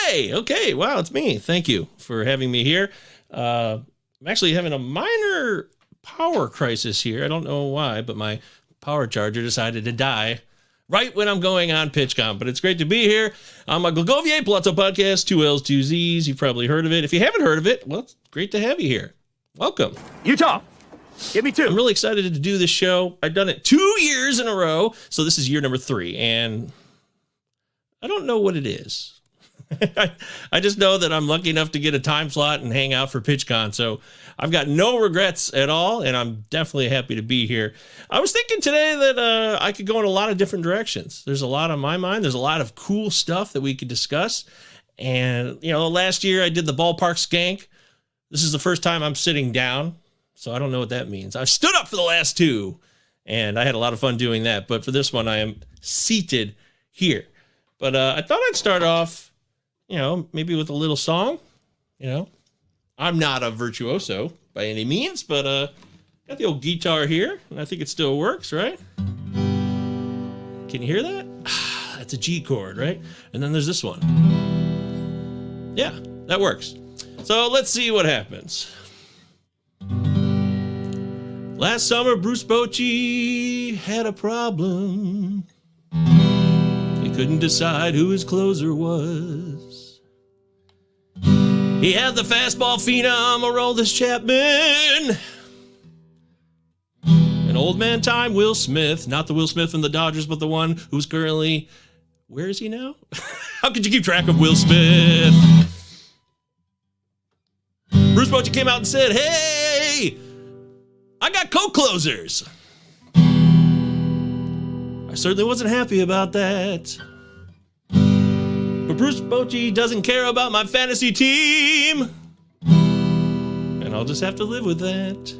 Hey, okay, wow, it's me. Thank you for having me here. I'm actually having a minor power crisis here. I don't know why, but my power charger decided to die right when I'm going on PitchCon, but it's great to be here on my Govier Palazzo podcast, 2 L's, 2 Z's. You've probably heard of it. If you haven't heard of it, well, it's great to have you here. Welcome. Utah, give me 2. I'm really excited to do this show. I've done it 2 years in a row, so this is year number 3, and I don't know what it is. I just know that I'm lucky enough to get a time slot and hang out for PitchCon, so I've got no regrets at all, and I'm definitely happy to be here. I was thinking today that I could go in a lot of different directions. There's a lot on my mind. There's a lot of cool stuff that we could discuss, and, you know, last year I did the ballpark skank. This is the first time I'm sitting down, so I don't know what that means. I've stood up for the last 2, and I had a lot of fun doing that, but for this one, I am seated here. But I thought I'd start off, you know, maybe with a little song. You know, I'm not a virtuoso by any means, but got the old guitar here, and I think it still works, right? Can you hear that? That's a G chord, right? And then there's this one. Yeah, that works. So let's see what happens. Last summer, Bruce Bochy had a problem. He couldn't decide who his closer was. He had the fastball phenom, Aroldis Chapman. And old man time, Will Smith. Not the Will Smith from the Dodgers, but the one who's currently... Where is he now? How could you keep track of Will Smith? Bruce Bochy came out and said, hey, I got co-closers. I certainly wasn't happy about that. But Bruce Bochy doesn't care about my fantasy team. And I'll just have to live with that.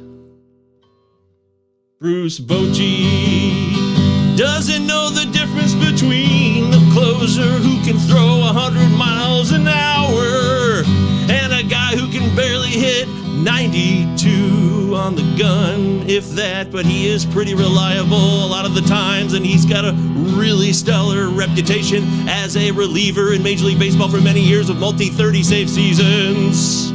Bruce Bochy doesn't know the difference between the closer who can throw 100 miles an hour and a guy who can barely hit 92 on the gun, if that, but he is pretty reliable a lot of the times, and he's got a really stellar reputation as a reliever in Major League Baseball for many years with multi-30 save seasons.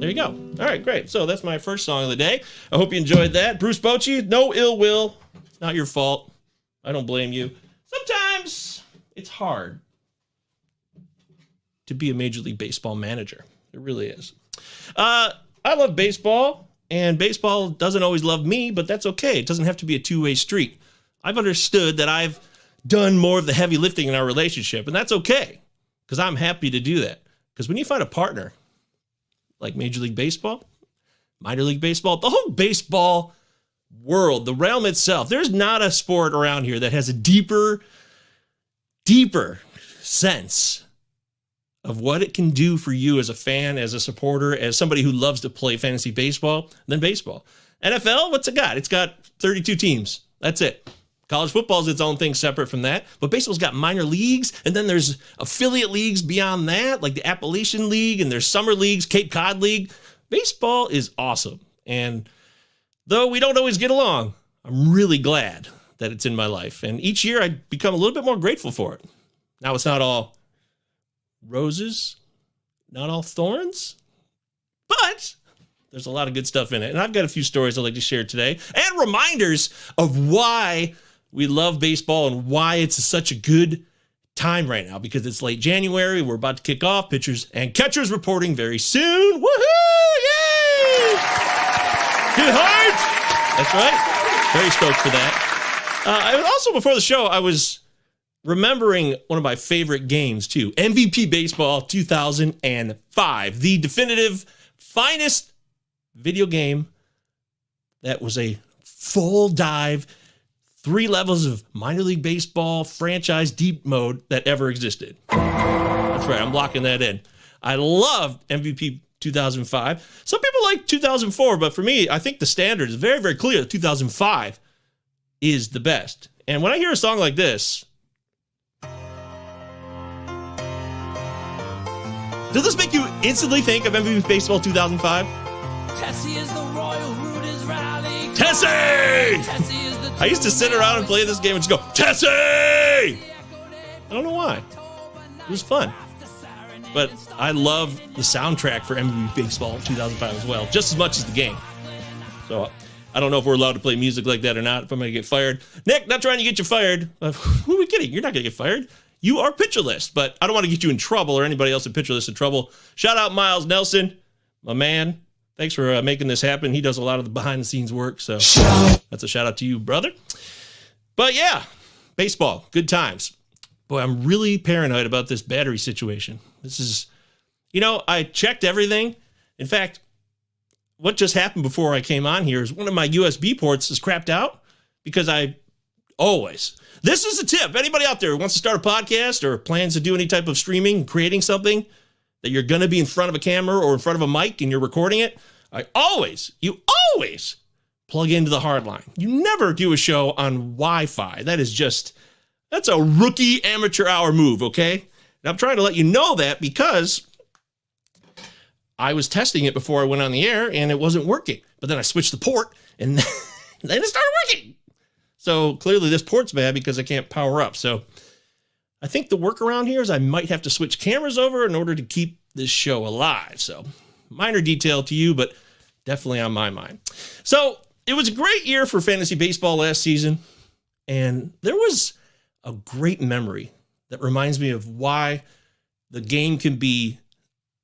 There you go. All right, great. So that's my first song of the day. I hope you enjoyed that. Bruce Bochy, no ill will. It's not your fault. I don't blame you. Sometimes it's hard to be a Major League Baseball manager. It really is. I love baseball, and baseball doesn't always love me, but that's okay. It doesn't have to be a two-way street. I've understood that I've done more of the heavy lifting in our relationship, and that's okay, because I'm happy to do that. Because when you find a partner like Major League Baseball, minor league baseball, the whole baseball world, the realm itself, there's not a sport around here that has a deeper sense of what it can do for you as a fan, as a supporter, as somebody who loves to play fantasy baseball than baseball. NFL, what's it got? It's got 32 teams. That's it. College football is its own thing separate from that. But baseball's got minor leagues, and then there's affiliate leagues beyond that, like the Appalachian League, and there's summer leagues, Cape Cod League. Baseball is awesome. And though we don't always get along, I'm really glad that it's in my life. And each year I become a little bit more grateful for it. Now it's not all roses, not all thorns, but there's a lot of good stuff in it. And I've got a few stories I'd like to share today and reminders of why we love baseball and why it's such a good time right now, because it's late January. We're about to kick off. Pitchers and catchers reporting very soon. Woohoo! Yay! Get hyped! That's right. Very stoked for that. I was also, before the show, I was remembering one of my favorite games too. MVP Baseball 2005. The definitive finest video game that was a full dive, 3 levels of minor league baseball franchise deep mode that ever existed. That's right, I'm locking that in. I loved MVP 2005. Some people like 2004, but for me, I think the standard is very, very clear that 2005 is the best. And when I hear a song like this, does this make you instantly think of MVP Baseball 2005? Tessie is the royal root is rally. Tessie! Tessie is the I used to sit around and play this game and just go, Tessie! I don't know why. It was fun. But I love the soundtrack for MLB Baseball 2005 as well, just as much as the game. So I don't know if we're allowed to play music like that or not, if I'm going to get fired. Nick, not trying to get you fired. Who are we kidding? You're not going to get fired. You are Pitcher List, but I don't want to get you in trouble or anybody else at Pitcher List in trouble. Shout out Miles Nelson, my man. Thanks for making this happen. He does a lot of the behind-the-scenes work, so that's a shout-out to you, brother. But yeah, baseball, good times. Boy, I'm really paranoid about this battery situation. This is, I checked everything. In fact, what just happened before I came on here is one of my USB ports is crapped out because this is a tip. Anybody out there who wants to start a podcast or plans to do any type of streaming, creating something that you're going to be in front of a camera or in front of a mic and you're recording it, you always plug into the hard line. You never do a show on Wi-Fi. That's a rookie amateur hour move, okay? And I'm trying to let you know that because I was testing it before I went on the air and it wasn't working. But then I switched the port and then it started working. So clearly this port's bad because I can't power up. So I think the workaround here is I might have to switch cameras over in order to keep this show alive. So minor detail to you, but definitely on my mind. So it was a great year for fantasy baseball last season. And there was a great memory that reminds me of why the game can be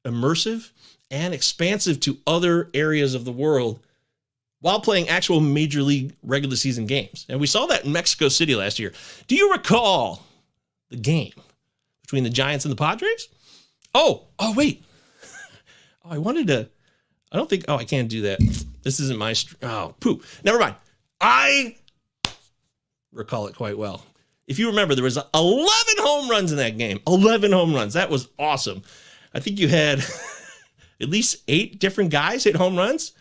immersive and expansive to other areas of the world while playing actual major league regular season games. And we saw that in Mexico City last year. Do you recall the game between the Giants and the Padres? Wait. I can't do that. This isn't my, never mind. I recall it quite well. If you remember, there was 11 home runs in that game. 11 home runs. That was awesome. I think you had at least 8 different guys hit home runs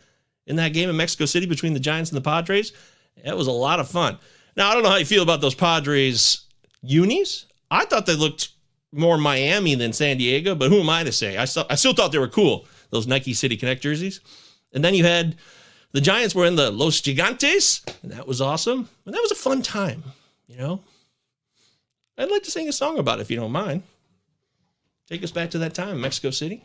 in that game in Mexico City between the Giants and the Padres. That was a lot of fun. Now, I don't know how you feel about those Padres unis. I thought they looked more Miami than San Diego, but who am I to say? I still thought they were cool, those Nike City Connect jerseys. And then you had the Giants were in the Los Gigantes, and that was awesome. And that was a fun time, I'd like to sing a song about it if you don't mind. Take us back to that time in Mexico City.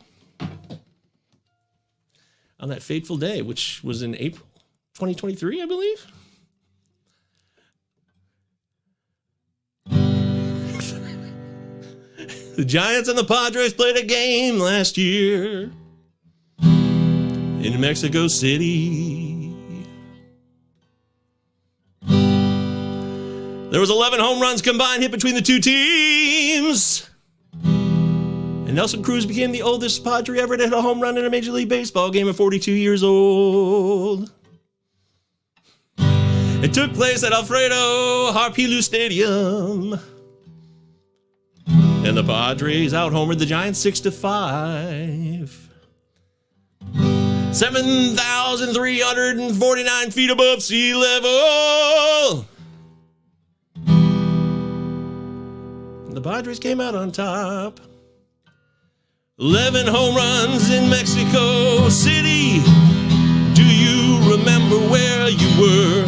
On that fateful day, which was in April 2023, I believe. The Giants and the Padres played a game last year in Mexico City. There was 11 home runs combined hit between the two teams. And Nelson Cruz became the oldest Padre ever to hit a home run in a Major League Baseball game at 42 years old. It took place at Alfredo Harpilu Stadium. And the Padres out-homered the Giants 6-5. 7,349 feet above sea level. The Padres came out on top. 11 home runs in Mexico City. Do you remember where you were?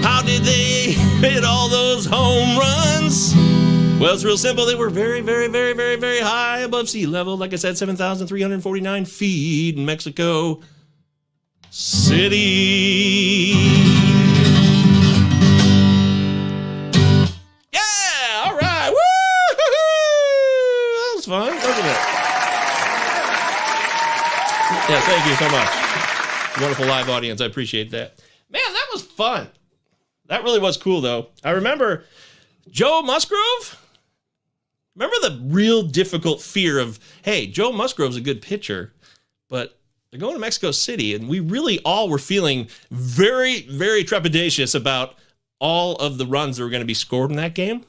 How did they hit all those home runs? Well, it's real simple. They were very, very, very, very, very high above sea level. Like I said, 7,349 feet in Mexico City. Yeah, all right. Woo-hoo-hoo! That was fun, wasn't it? Yeah, thank you so much. Wonderful live audience. I appreciate that. Man, that was fun. That really was cool, though. I remember Joe Musgrove. Remember the real difficult fear of, hey, Joe Musgrove's a good pitcher, but they're going to Mexico City, and we really all were feeling very, very trepidatious about all of the runs that were going to be scored in that game,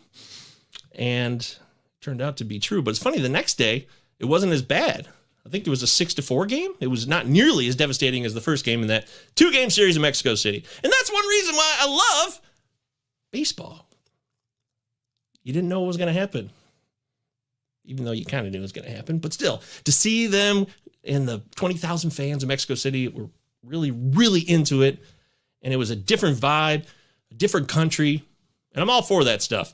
and it turned out to be true. But it's funny, the next day, it wasn't as bad. I think it was a 6-4 game. It was not nearly as devastating as the first game in that 2-game series in Mexico City. And that's one reason why I love baseball. You didn't know what was going to happen, even though you kind of knew it was going to happen. But still, to see them and the 20,000 fans of Mexico City were really, really into it. And it was a different vibe, a different country. And I'm all for that stuff.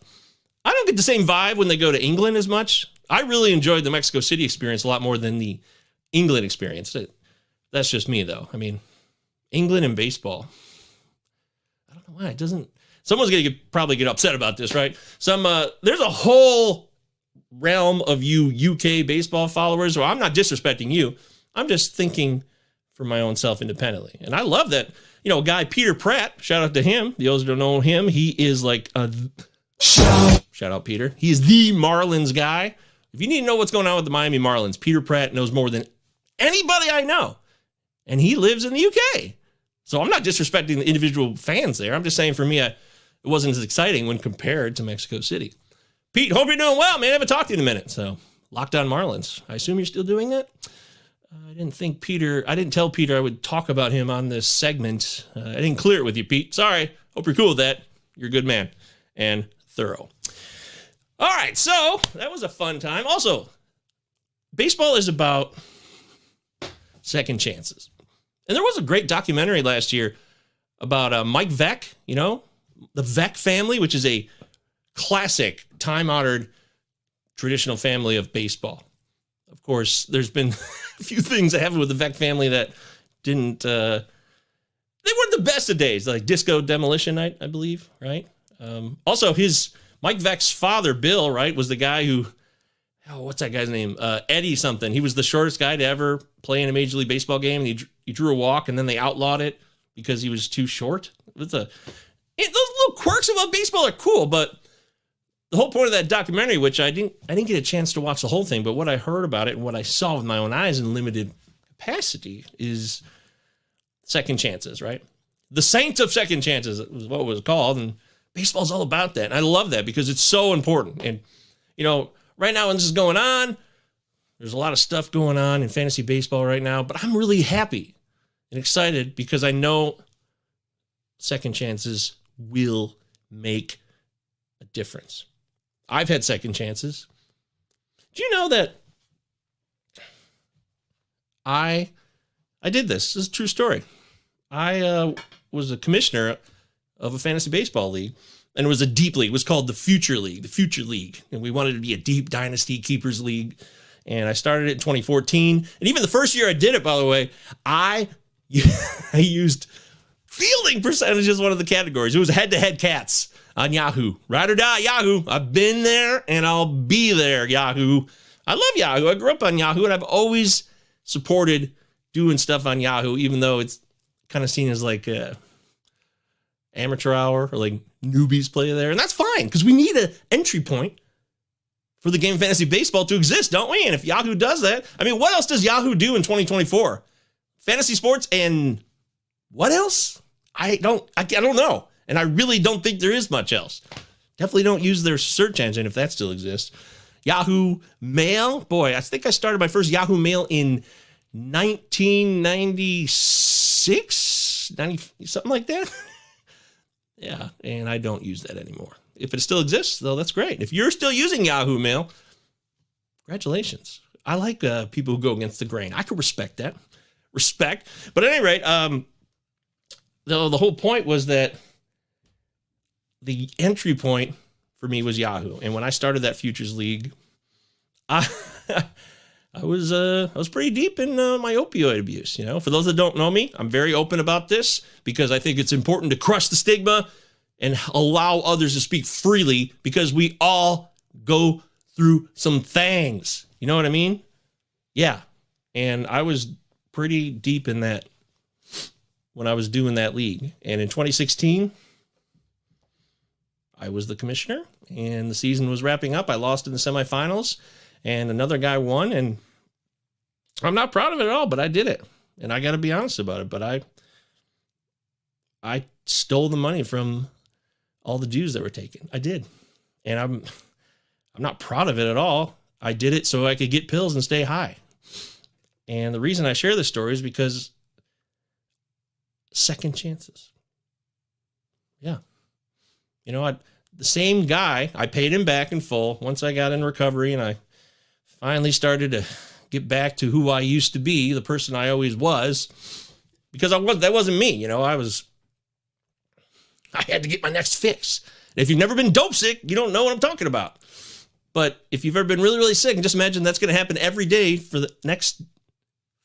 I don't get the same vibe when they go to England as much. I really enjoyed the Mexico City experience a lot more than the England experience. That's just me, though. I mean, England and baseball. I don't know why it doesn't. Someone's going to probably get upset about this, right? There's a whole realm of you UK baseball followers. Well, I'm not disrespecting you. I'm just thinking for my own self independently. And I love that, guy Peter Pratt, shout out to him. Those who don't know him, he is like a shout out Peter. He is the Marlins guy. If you need to know what's going on with the Miami Marlins, Peter Pratt knows more than anybody I know. And he lives in the UK. So I'm not disrespecting the individual fans there. I'm just saying for me, it wasn't as exciting when compared to Mexico City. Pete, hope you're doing well, man. I haven't talked to you in a minute. So, Locked On Marlins. I assume you're still doing that? I didn't tell Peter I would talk about him on this segment. I didn't clear it with you, Pete. Sorry. Hope you're cool with that. You're a good man and thorough. All right, so that was a fun time. Also, baseball is about second chances. And there was a great documentary last year about Mike Veeck, the Veeck family, which is a classic, time-honored, traditional family of baseball. Of course, there's been a few things that happened with the Veeck family that didn't, they weren't the best of days, like Disco Demolition Night, I believe, right? Also, Mike Veeck's father, Bill, right, was the guy who, what's that guy's name? Eddie something. He was the shortest guy to ever play in a Major League Baseball game. And he drew a walk, and then they outlawed it because he was too short. Those little quirks about baseball are cool, but the whole point of that documentary, which I didn't get a chance to watch the whole thing, but what I heard about it and what I saw with my own eyes in limited capacity is second chances, right? The Saints of Second Chances was what it was called, and baseball's all about that. And I love that because it's so important. And, right now when this is going on, there's a lot of stuff going on in fantasy baseball right now, but I'm really happy and excited because I know second chances will make a difference. I've had second chances. Do you know that I did this? This is a true story. I was a commissioner of a fantasy baseball league, and it was a deep league. It was called the Future League. And we wanted it to be a deep dynasty keepers league. And I started it in 2014. And even the first year I did it, by the way, I used fielding percentage as one of the categories. It was head-to-head cats on Yahoo. Ride or die, Yahoo. I've been there, and I'll be there, Yahoo. I love Yahoo. I grew up on Yahoo, and I've always supported doing stuff on Yahoo, even though it's kind of seen as like a amateur hour or like newbies play there. And that's fine, because we need an entry point for the game of fantasy baseball to exist, don't we? And if Yahoo does that, I mean, what else does Yahoo do in 2024? Fantasy sports and what else? I don't know. And I really don't think there is much else. Definitely don't use their search engine if that still exists. Yahoo Mail. Boy, I think I started my first Yahoo Mail in 1996, 90, something like that. Yeah, and I don't use that anymore. If it still exists, though, that's great. If you're still using Yahoo Mail, congratulations. I like people who go against the grain. I can respect that. But at any rate, the whole point was that the entry point for me was Yahoo. And when I started that Futures League, I was pretty deep in my opioid abuse. For those that don't know me, I'm very open about this because I think it's important to crush the stigma and allow others to speak freely because we all go through some things. You know what I mean? Yeah. And I was pretty deep in that when I was doing that league. And in 2016, I was the commissioner and the season was wrapping up. I lost in the semifinals and another guy won, and I'm not proud of it at all, but I did it. And I got to be honest about it, but I stole the money from all the dues that were taken. I did. And I'm not proud of it at all. I did it so I could get pills and stay high. And the reason I share this story is because second chances. Yeah. The same guy, I paid him back in full once I got in recovery and I finally started to get back to who I used to be, the person I always was, because that wasn't me. I had to get my next fix. If you've never been dope sick, you don't know what I'm talking about. But if you've ever been really, really sick, and just imagine that's going to happen every day for the next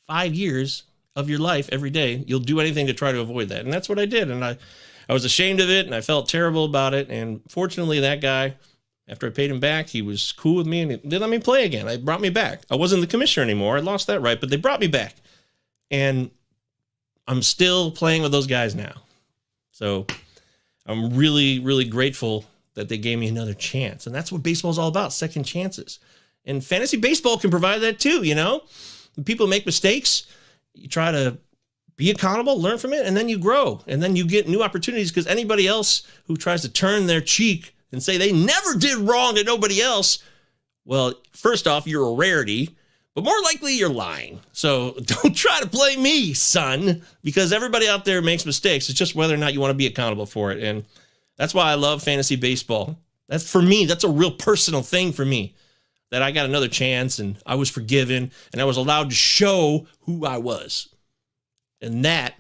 5 years of your life, every day, you'll do anything to try to avoid that. And that's what I did. And I was ashamed of it, and I felt terrible about it. And fortunately, that guy, after I paid him back, he was cool with me, and they let me play again. They brought me back. I wasn't the commissioner anymore. I lost that right, but they brought me back. And I'm still playing with those guys now. So I'm really, really grateful that they gave me another chance. And that's what baseball is all about, second chances. And fantasy baseball can provide that too, you know? When people make mistakes, you try to be accountable, learn from it, and then you grow. And then you get new opportunities, because anybody else who tries to turn their cheek and say they never did wrong to nobody else, well, first off, you're a rarity, but more likely you're lying. So don't try to play me, son, because everybody out there makes mistakes. It's just whether or not you want to be accountable for it. And that's why I love fantasy baseball. That's, for me, that's a real personal thing for me, that I got another chance and I was forgiven and I was allowed to show who I was. And that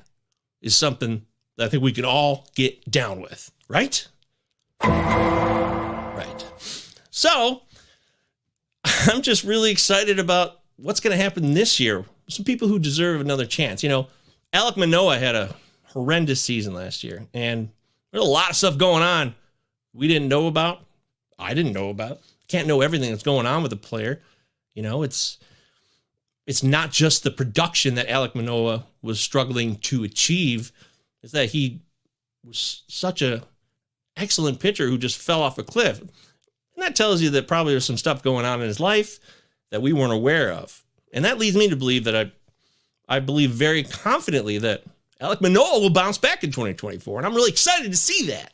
is something that I think we can all get down with, right? Right. So I'm just really excited about what's going to happen this year. Some people who deserve another chance. You know, Alek Manoah had a horrendous season last year, and there's a lot of stuff going on we didn't know about. I didn't know about. Can't know everything that's going on with a player. You know, it's not just the production that Alek Manoah was struggling to achieve. It's that he was such a excellent pitcher who just fell off a cliff. And that tells you that probably there's some stuff going on in his life that we weren't aware of. And that leads me to believe that I believe very confidently that Alek Manoah will bounce back in 2024. And I'm really excited to see that,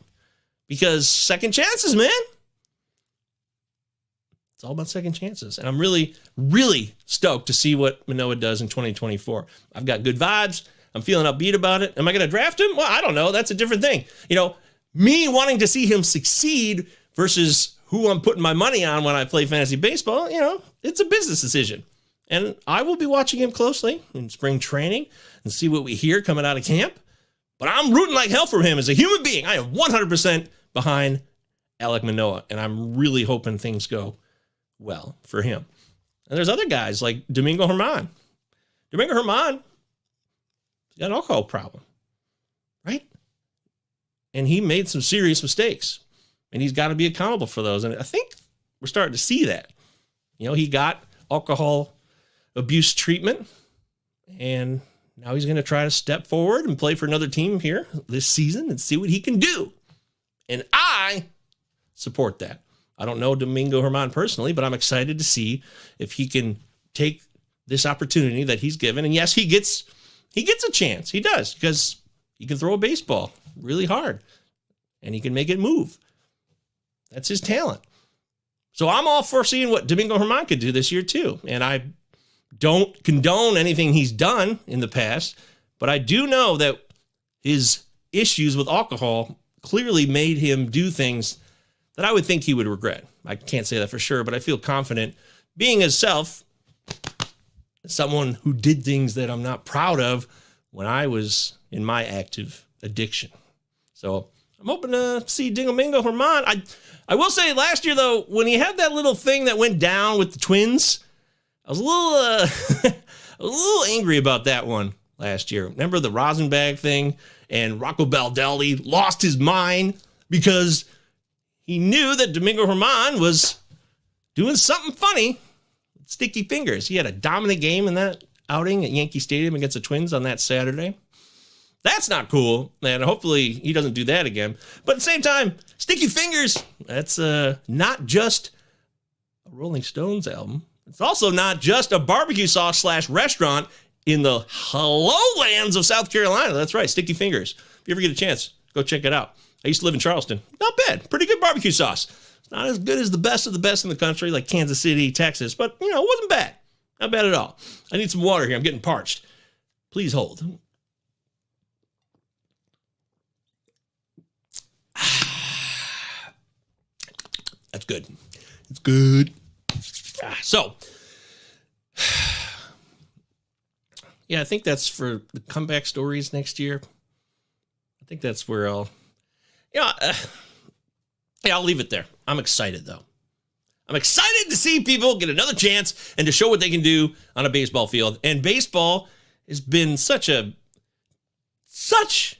because second chances, man. It's all about second chances. And I'm really, really stoked to see what Manoah does in 2024. I've got good vibes. I'm feeling upbeat about it. Am I going to draft him? Well, I don't know. That's a different thing. You know, me wanting to see him succeed versus who I'm putting my money on when I play fantasy baseball, you know, it's a business decision. And I will be watching him closely in spring training and see what we hear coming out of camp. But I'm rooting like hell for him as a human being. I am 100% behind Alek Manoah, and I'm really hoping things go well for him. And there's other guys like Domingo Germán. Domingo Germán got an alcohol problem, right? And he made some serious mistakes, and he's got to be accountable for those. And I think we're starting to see that. You know, he got alcohol abuse treatment, and now he's going to try to step forward and play for another team here this season and see what he can do. And I support that. I don't know Domingo Germán personally, but I'm excited to see if he can take this opportunity that he's given. And yes, he gets a chance. He does, because he can throw a baseball really hard and he can make it move. That's his talent. So I'm all for seeing what Domingo Germán could do this year too. And I don't condone anything he's done in the past, but I do know that his issues with alcohol clearly made him do things that I would think he would regret. I can't say that for sure, but I feel confident being himself, someone who did things that I'm not proud of when I was in my active addiction. So I'm hoping to see Domingo Germán. I will say last year, though, when he had that little thing that went down with the Twins, I was a little angry about that one last year. Remember the Rosenbag thing? And Rocco Baldelli lost his mind because he knew that Domingo Germán was doing something funny with sticky fingers. He had a dominant game in that outing at Yankee Stadium against the Twins on that Saturday. That's not cool, and hopefully he doesn't do that again. But at the same time, sticky fingers, that's not just a Rolling Stones album. It's also not just a barbecue sauce / restaurant in the lowlands of South Carolina. That's right, Sticky Fingers. If you ever get a chance, go check it out. I used to live in Charleston. Not bad. Pretty good barbecue sauce. It's not as good as the best of the best in the country, like Kansas City, Texas, but, you know, it wasn't bad. Not bad at all. I need some water here. I'm getting parched. Please hold. That's good. It's good. So, yeah, I think that's for the comeback stories next year. I think that's where I'll, you know, Yeah, I'll leave it there. I'm excited, though. I'm excited to see people get another chance and to show what they can do on a baseball field. And baseball has been such an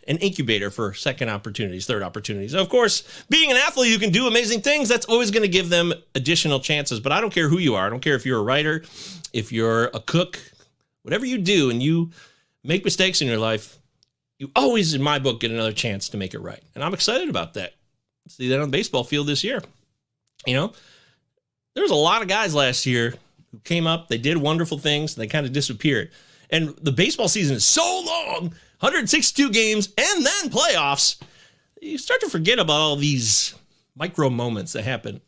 incubator for second opportunities, third opportunities. Of course, being an athlete who can do amazing things, that's always going to give them additional chances. But I don't care who you are. I don't care if you're a writer, if you're a cook, whatever you do and you make mistakes in your life, you always, in my book, get another chance to make it right. And I'm excited about that. See that on the baseball field this year. You know, there's a lot of guys last year who came up, they did wonderful things, and they kind of disappeared. And the baseball season is so long, 162 games, and then playoffs. You start to forget about all these micro moments that happen.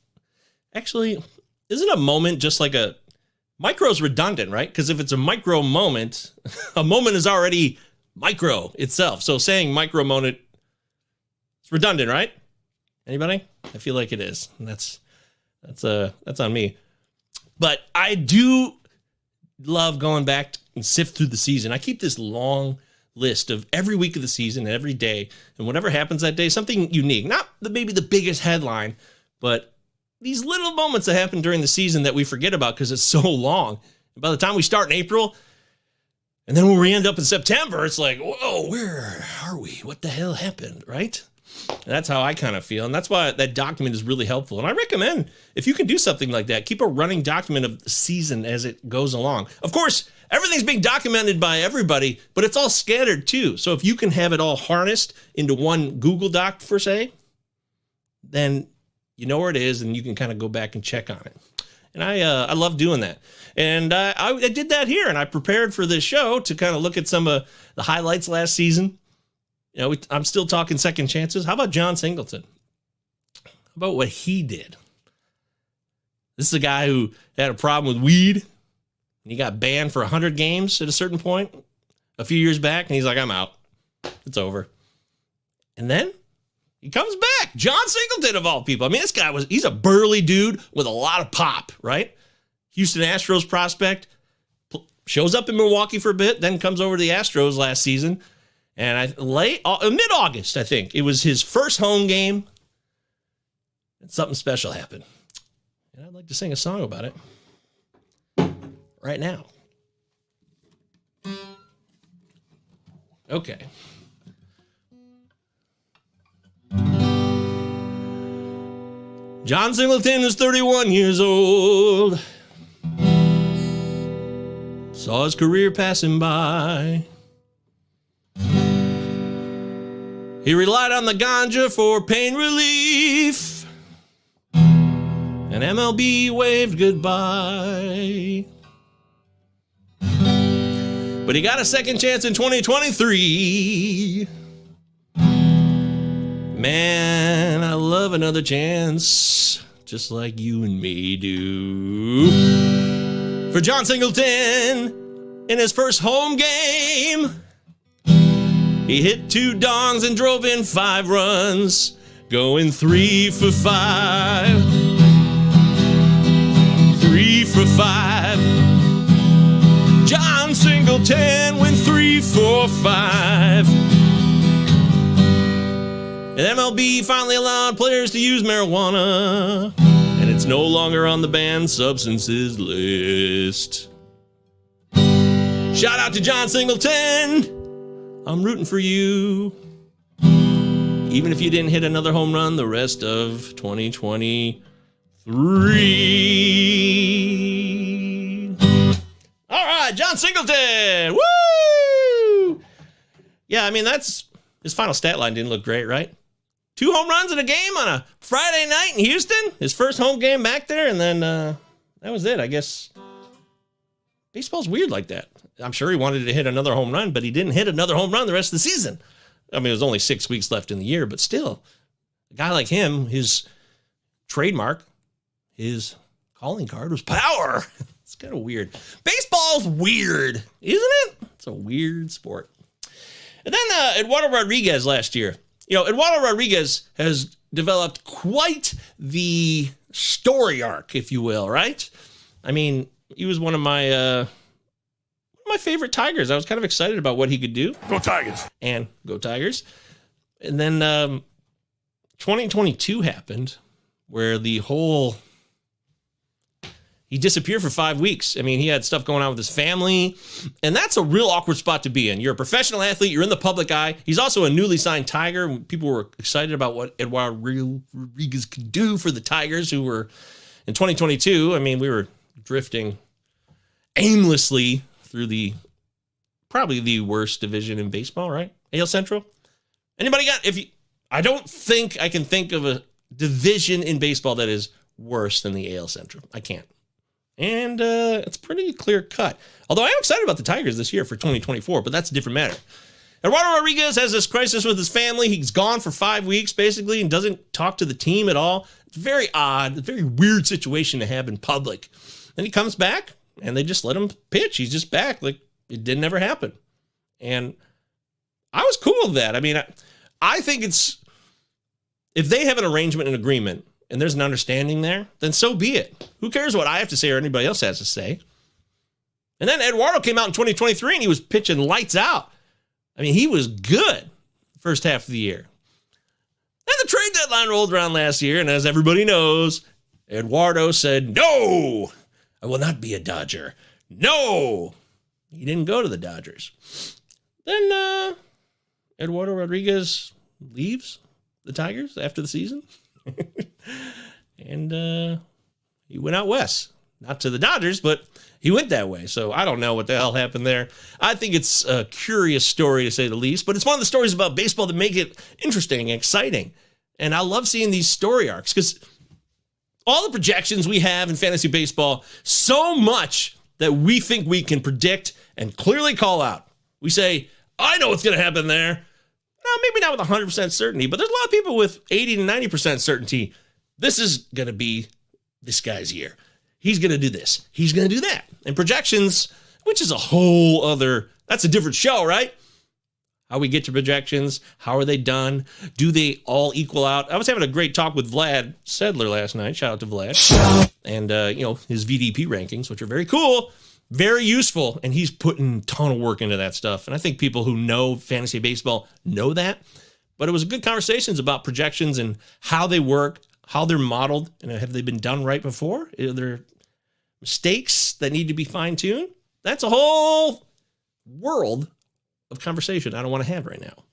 Actually, isn't a moment just like a... Micro is redundant, right? Because if it's a micro moment, a moment is already micro itself. So saying micro moment, it's redundant, right? Anybody? I feel like it is. And that's on me. But I do love going back and sift through the season. I keep this long list of every week of the season, every day, and whatever happens that day, something unique. Not maybe the biggest headline, but these little moments that happen during the season that we forget about because it's so long. And by the time we start in April, and then when we end up in September, it's like, whoa, where are we? What the hell happened, right? And that's how I kind of feel. And that's why that document is really helpful. And I recommend, if you can do something like that, keep a running document of the season as it goes along. Of course, everything's being documented by everybody, but it's all scattered too. So if you can have it all harnessed into one Google Doc, per se, then you know where it is, and you can kind of go back and check on it. And I love doing that. And I did that here, and I prepared for this show to kind of look at some of the highlights last season. You know, I'm still talking second chances. How about John Singleton? How about what he did? This is a guy who had a problem with weed, and he got banned for 100 games at a certain point a few years back, and he's like, I'm out. It's over. And then he comes back. John Singleton, of all people. I mean, this guy he's a burly dude with a lot of pop, right? Houston Astros prospect. Shows up in Milwaukee for a bit, then comes over to the Astros last season. And mid-August, I think, it was his first home game. And something special happened. And I'd like to sing a song about it right now. Okay. John Singleton is 31 years old. Saw his career passing by. He relied on the ganja for pain relief. And MLB waved goodbye. But he got a second chance in 2023. Man, I love another chance, just like you and me do. For John Singleton, in his first home game, he hit 2 dongs and drove in 5 runs, going 3 for 5. 3 for 5. John Singleton went 3 for 5. And MLB finally allowed players to use marijuana, and it's no longer on the banned substances list. Shout out to John Singleton. I'm rooting for you. Even if you didn't hit another home run the rest of 2023. All right, John Singleton. Woo! Yeah, I mean, his final stat line didn't look great, right? 2 home runs in a game on a Friday night in Houston. His first home game back there, and then that was it. I guess baseball's weird like that. I'm sure he wanted to hit another home run, but he didn't hit another home run the rest of the season. I mean, it was only 6 weeks left in the year, but still, a guy like him, his trademark, his calling card was power. It's kind of weird. Baseball's weird, isn't it? It's a weird sport. And then Eduardo Rodriguez last year. You know, Eduardo Rodriguez has developed quite the story arc, if you will, right? I mean, he was one of my favorite Tigers. I was kind of excited about what he could do. Go Tigers. And go Tigers. And then 2022 happened. where he disappeared for 5 weeks. I mean, he had stuff going on with his family, and that's a real awkward spot to be in. You're a professional athlete. You're in the public eye. He's also a newly signed Tiger. People were excited about what Eduardo Rodriguez could do for the Tigers, who were in 2022. I mean, we were drifting aimlessly through probably the worst division in baseball, right? AL Central. Anybody got? I don't think I can think of a division in baseball that is worse than the AL Central. I can't. And it's pretty clear cut. Although I am excited about the Tigers this year for 2024, but that's a different matter. Eduardo Rodriguez has this crisis with his family. He's gone for 5 weeks, basically, and doesn't talk to the team at all. It's very odd, a very weird situation to have in public. Then he comes back, and they just let him pitch. He's just back like it didn't ever happen. And I was cool with that. I mean, I think if they have an arrangement and agreement, and there's an understanding there, then so be it. Who cares what I have to say or anybody else has to say? And then Eduardo came out in 2023 and he was pitching lights out. I mean, he was good first half of the year. Then the trade deadline rolled around last year, and as everybody knows, Eduardo said, "No, I will not be a Dodger. No." He didn't go to the Dodgers. Then Eduardo Rodriguez leaves the Tigers after the season. And he went out west. Not to the Dodgers, but he went that way. So I don't know what the hell happened there. I think it's a curious story, to say the least. But it's one of the stories about baseball that make it interesting and exciting. And I love seeing these story arcs because all the projections we have in fantasy baseball, so much that we think we can predict and clearly call out. We say, I know what's going to happen there. Maybe not with 100% certainty, but there's a lot of people with 80 to 90% certainty. This is going to be this guy's year. He's going to do this. He's going to do that. And projections, which is a whole other, that's a different show, right? How we get to projections. How are they done? Do they all equal out? I was having a great talk with Vlad Sedler last night. Shout out to Vlad. And, his VDP rankings, which are very cool. Very useful, and he's putting a ton of work into that stuff. And I think people who know fantasy baseball know that. But it was good conversations about projections and how they work, how they're modeled, and have they been done right before? Are there mistakes that need to be fine-tuned? That's a whole world of conversation I don't want to have right now.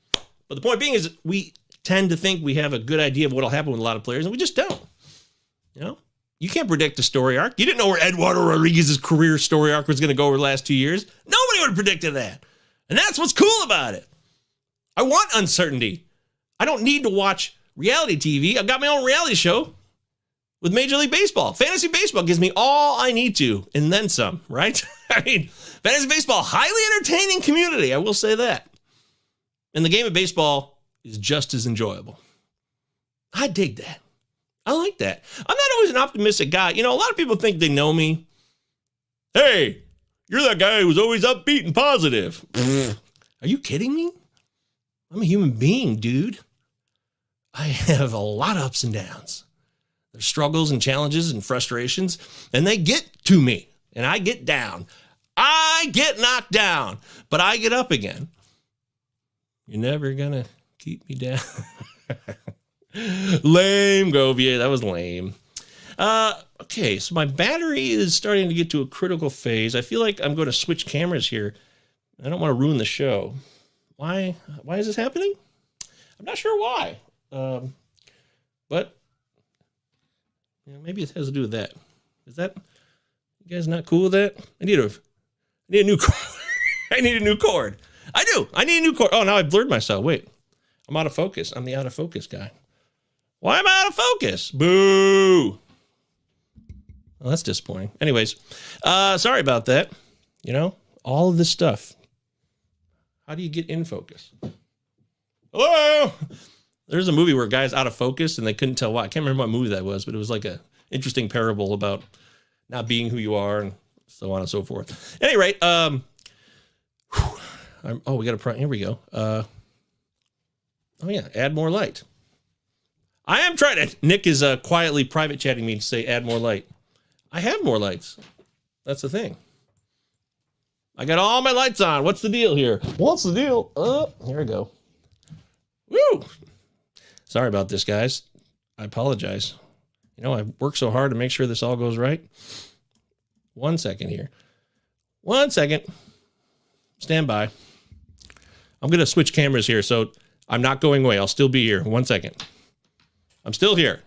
But the point being is we tend to think we have a good idea of what will happen with a lot of players, and we just don't. You can't predict a story arc. You didn't know where Eduardo Rodriguez's career story arc was going to go over the last 2 years. Nobody would have predicted that. And that's what's cool about it. I want uncertainty. I don't need to watch reality TV. I've got my own reality show with Major League Baseball. Fantasy baseball gives me all I need to, and then some, right? I mean, fantasy baseball, highly entertaining community. I will say that. And the game of baseball is just as enjoyable. I dig that. I like that. I'm not always an optimistic guy. A lot of people think they know me. Hey, you're that guy who's always upbeat and positive. Are you kidding me? I'm a human being, dude. I have a lot of ups and downs. There's struggles and challenges and frustrations, and they get to me, and I get down. I get knocked down, but I get up again. You're never going to keep me down. Lame, Govier. That was lame. Okay, so my battery is starting to get to a critical phase. I feel like I'm going to switch cameras here. I don't want to ruin the show. Why is this happening? I'm not sure why. But maybe it has to do with that. Is that you guys not cool with that? I need a new cord. I need a new cord. I do. I need a new cord. Oh, now I blurred myself. Wait. I'm out of focus. I'm the out of focus guy. Why am I out of focus? Boo. Well, that's disappointing. Anyways, sorry about that. All of this stuff. How do you get in focus? Hello? There's a movie where a guy's out of focus and they couldn't tell why. I can't remember what movie that was, but it was like a interesting parable about not being who you are and so on and so forth. At any rate, we got a here we go. Add more light. I am trying to. Nick is quietly private chatting me to say add more light. I have more lights. That's the thing. I got all my lights on. What's the deal here? What's the deal? Here we go. Woo! Sorry about this, guys. I apologize. I work so hard to make sure this all goes right. 1 second here. 1 second. Stand by. I'm going to switch cameras here, so I'm not going away. I'll still be here. 1 second. I'm still here.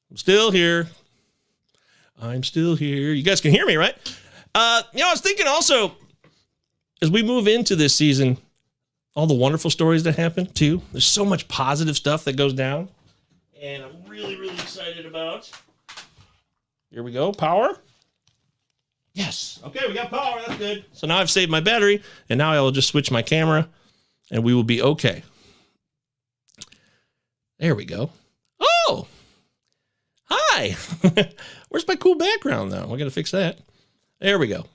I'm still here. I'm still here. You guys can hear me, right? I was thinking also, as we move into this season, all the wonderful stories that happen, too. There's so much positive stuff that goes down. And I'm really, really excited about. Here we go. Power. Yes. Okay, we got power. That's good. So now I've saved my battery, and now I will just switch my camera, and we will be okay. There we go. Oh! Hi! Where's my cool background, though? We got to fix that. There we go.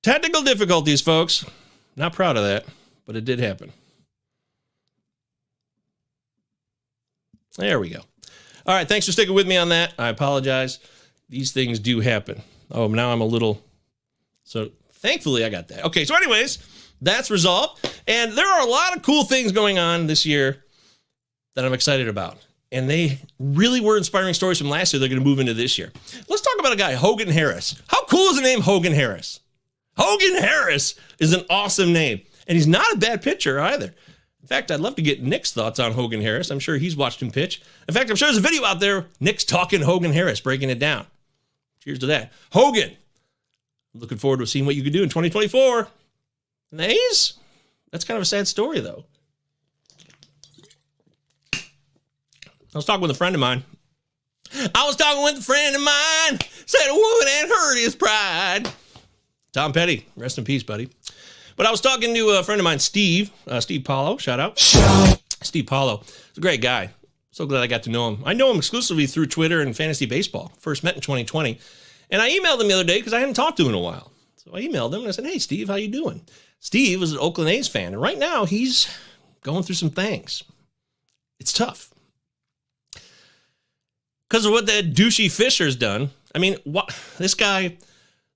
Technical difficulties, folks. Not proud of that, but it did happen. There we go. All right, thanks for sticking with me on that. I apologize. These things do happen. Oh, now I'm a little... So, thankfully, I got that. Okay, so anyways, that's resolved. And there are a lot of cool things going on this year that I'm excited about. And they really were inspiring stories from last year. They're going to move into this year. Let's talk about a guy, Hogan Harris. How cool is the name Hogan Harris? Hogan Harris is an awesome name. And he's not a bad pitcher either. In fact, I'd love to get Nick's thoughts on Hogan Harris. I'm sure he's watched him pitch. In fact, I'm sure there's a video out there, Nick's talking Hogan Harris, breaking it down. Cheers to that. Hogan, I'm looking forward to seeing what you can do in 2024. And the A's? That's kind of a sad story, though. I was talking with a friend of mine. Said a woman had hurt his pride. Tom Petty, rest in peace, buddy. But I was talking to a friend of mine, Steve Paulo, shout out. Steve Paulo, he's a great guy. So glad I got to know him. I know him exclusively through Twitter and fantasy baseball. First met in 2020. And I emailed him the other day because I hadn't talked to him in a while. So I emailed him and I said, hey, Steve, how you doing? Steve is an Oakland A's fan. And right now he's going through some things. It's tough. Because of what that douchey Fisher's done. I mean, this guy,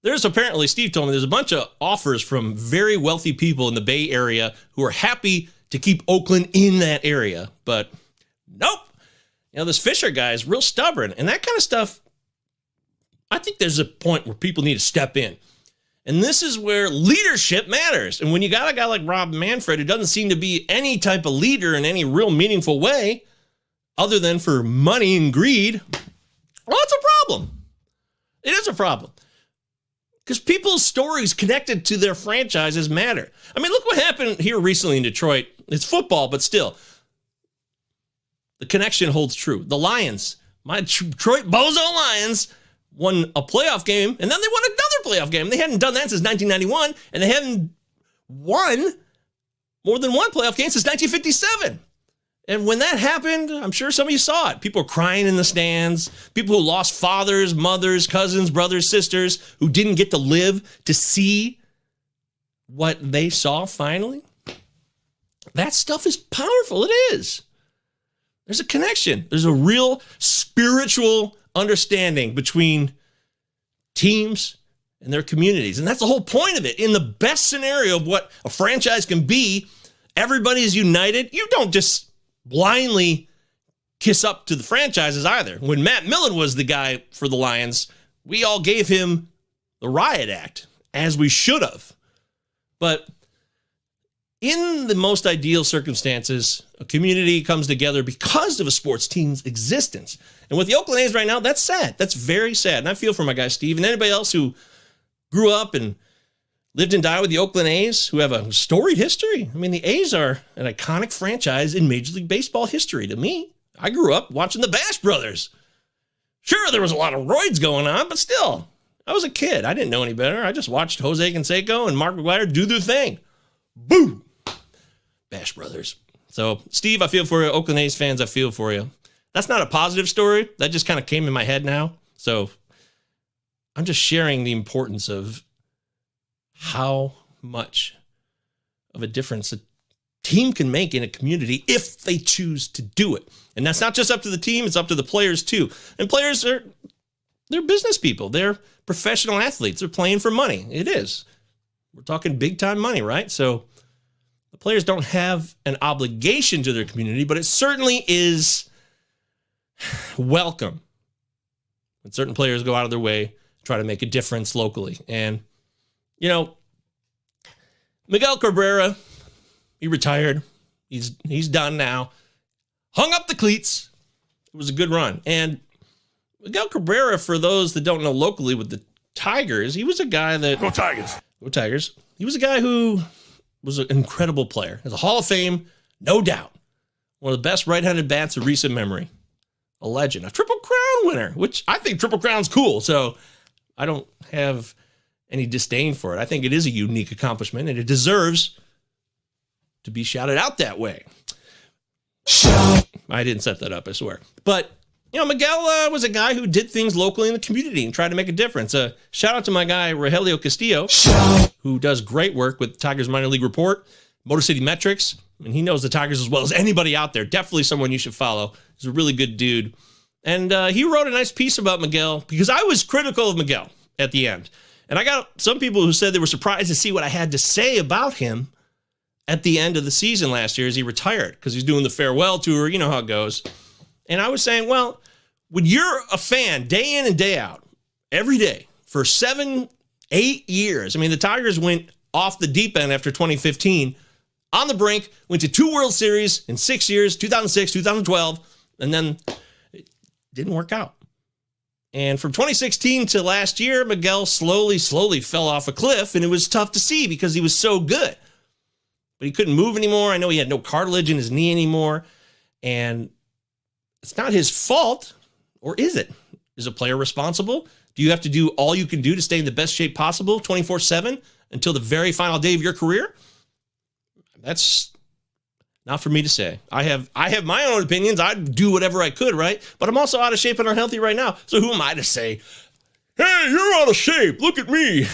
there's apparently, Steve told me, there's a bunch of offers from very wealthy people in the Bay Area who are happy to keep Oakland in that area. But nope. This Fisher guy is real stubborn. And that kind of stuff, I think there's a point where people need to step in. And this is where leadership matters. And when you got a guy like Rob Manfred who doesn't seem to be any type of leader in any real meaningful way, other than for money and greed, well, it's a problem. It is a problem. Because people's stories connected to their franchises matter. I mean, look what happened here recently in Detroit. It's football, but still. The connection holds true. The Lions, my Detroit Bozo Lions, won a playoff game, and then they won another playoff game. They hadn't done that since 1991, and they hadn't won more than one playoff game since 1957. And when that happened, I'm sure some of you saw it. People were crying in the stands. People who lost fathers, mothers, cousins, brothers, sisters, who didn't get to live to see what they saw finally. That stuff is powerful. It is. There's a connection. There's a real spiritual understanding between teams and their communities. And that's the whole point of it. In the best scenario of what a franchise can be, everybody is united. You don't just blindly kiss up to the franchises either. When Matt Millen was the guy for the Lions, we all gave him the riot act, as we should have. But in the most ideal circumstances, a community comes together because of a sports team's existence. And with the Oakland A's right now, that's sad. That's very sad. And I feel for my guy Steve and anybody else who grew up and lived and died with the Oakland A's, who have a storied history. I mean, the A's are an iconic franchise in Major League Baseball history to me. I grew up watching the Bash Brothers. Sure, there was a lot of roids going on, but still, I was a kid. I didn't know any better. I just watched Jose Canseco and Mark McGwire do their thing. Boom! Bash Brothers. So, Steve, I feel for you. Oakland A's fans, I feel for you. That's not a positive story. That just kind of came in my head now. So, I'm just sharing the importance of how much of a difference a team can make in a community if they choose to do it. And that's not just up to the team, it's up to the players too. And players they're business people. They're professional athletes. They're playing for money. It is. We're talking big time money, right? So the players don't have an obligation to their community, but it certainly is welcome when certain players go out of their way to try to make a difference locally. And, you know, Miguel Cabrera, he retired. He's done now. Hung up the cleats. It was a good run. And Miguel Cabrera, for those that don't know locally with the Tigers, he was a guy that... Go Tigers. Go Tigers. He was a guy who was an incredible player. As a Hall of Fame, no doubt. One of the best right-handed bats of recent memory. A legend. A Triple Crown winner, which I think Triple Crown's cool, so I don't have any disdain for it. I think it is a unique accomplishment, and it deserves to be shouted out that way. I didn't set that up, I swear. But, you know, Miguel was a guy who did things locally in the community and tried to make a difference. Shout out to my guy, Rogelio Castillo, who does great work with Tigers Minor League Report, Motor City Metrics, and he knows the Tigers as well as anybody out there. Definitely someone you should follow. He's a really good dude. And he wrote a nice piece about Miguel because I was critical of Miguel at the end. And I got some people who said they were surprised to see what I had to say about him at the end of the season last year as he retired because he's doing the farewell tour. You know how it goes. And I was saying, well, when you're a fan day in and day out, every day for 7-8 years, I mean, the Tigers went off the deep end after 2015, on the brink, went to 2 World Series in 6 years, 2006, 2012, and then it didn't work out. And from 2016 to last year, Miguel slowly fell off a cliff, and it was tough to see because he was so good. But he couldn't move anymore. I know he had no cartilage in his knee anymore. And it's not his fault, or is it? Is a player responsible? Do you have to do all you can do to stay in the best shape possible 24/7 until the very final day of your career? That's not for me to say. I have my own opinions. I'd do whatever I could, right? But I'm also out of shape and unhealthy right now. So who am I to say, hey, you're out of shape, look at me?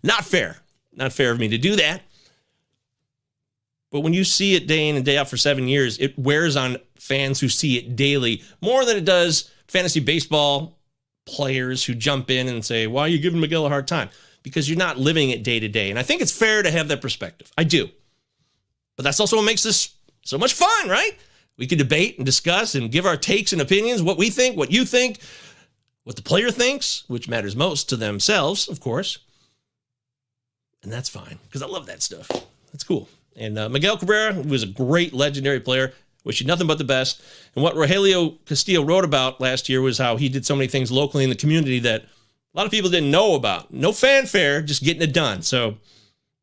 Not fair. Not fair of me to do that. But when you see it day in and day out for 7 years, it wears on fans who see it daily more than it does fantasy baseball players who jump in and say, why are you giving Miguel a hard time? Because you're not living it day to day. And I think it's fair to have that perspective. I do. But that's also what makes this so much fun, right? We can debate and discuss and give our takes and opinions, what we think, what you think, what the player thinks, which matters most to themselves, of course. And that's fine, because I love that stuff. That's cool. And Miguel Cabrera was a great, legendary player. Wish you nothing but the best. And what Rogelio Castillo wrote about last year was how he did so many things locally in the community that a lot of people didn't know about. No fanfare, just getting it done. So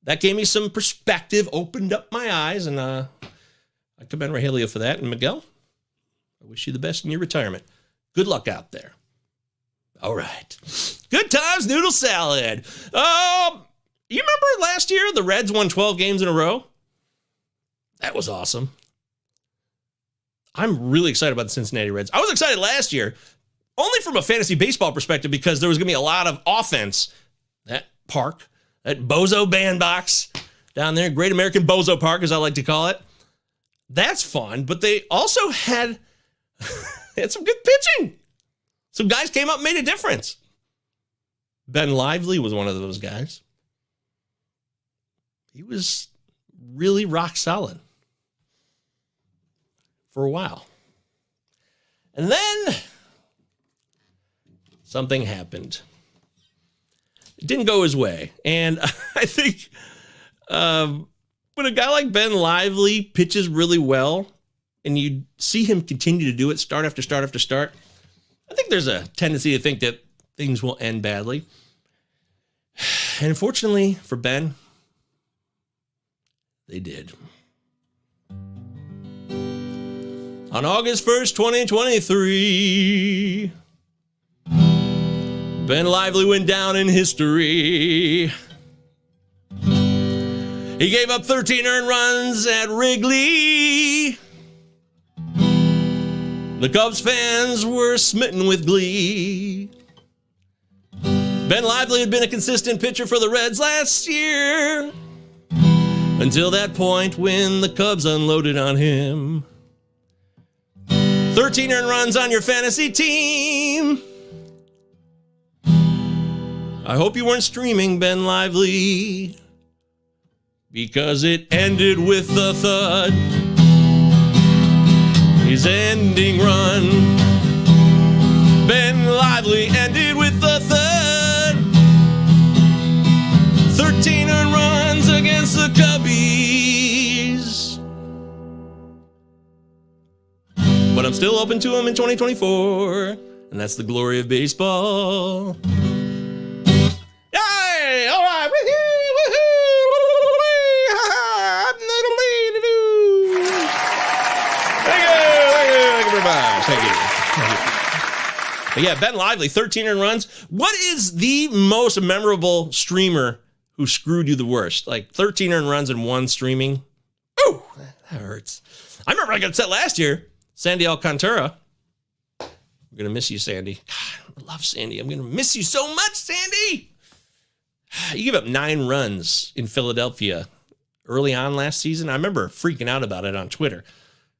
that gave me some perspective, opened up my eyes, and I commend Rogelio for that. And Miguel, I wish you the best in your retirement. Good luck out there. All right. Good times, noodle salad. You remember last year the Reds won 12 games in a row? That was awesome. I'm really excited about the Cincinnati Reds. I was excited last year, only from a fantasy baseball perspective, because there was going to be a lot of offense. That park, that Bozo bandbox down there, Great American Bozo Park, as I like to call it. That's fun, but they also had some good pitching. Some guys came up and made a difference. Ben Lively was one of those guys. He was really rock solid for a while. And then something happened. It didn't go his way. And I think when a guy like Ben Lively pitches really well and you see him continue to do it start after start after start, I think there's a tendency to think that things will end badly. And unfortunately for Ben, they did. On August 1st, 2023, Ben Lively went down in history. He gave up 13 earned runs at Wrigley. The Cubs fans were smitten with glee. Ben Lively had been a consistent pitcher for the Reds last year, until that point when the Cubs unloaded on him. 13 earned runs on your fantasy team. I hope you weren't streaming Ben Lively, because it ended with a thud. His ending run Lively ended with the third. 13 earned runs against the Cubbies. But I'm still open to him in 2024, and that's the glory of baseball. Yay! All right! Woohoo! Woohoo! Thank you very much. Thank you. But yeah, Ben Lively, 13 earned runs. What is the most memorable streamer who screwed you the worst? Like 13 earned runs and one streaming. Ooh, that hurts. I remember I got upset last year. Sandy Alcantara. We're going to miss you, Sandy. God, I love Sandy. I'm going to miss you so much, Sandy. You gave up 9 runs in Philadelphia early on last season. I remember freaking out about it on Twitter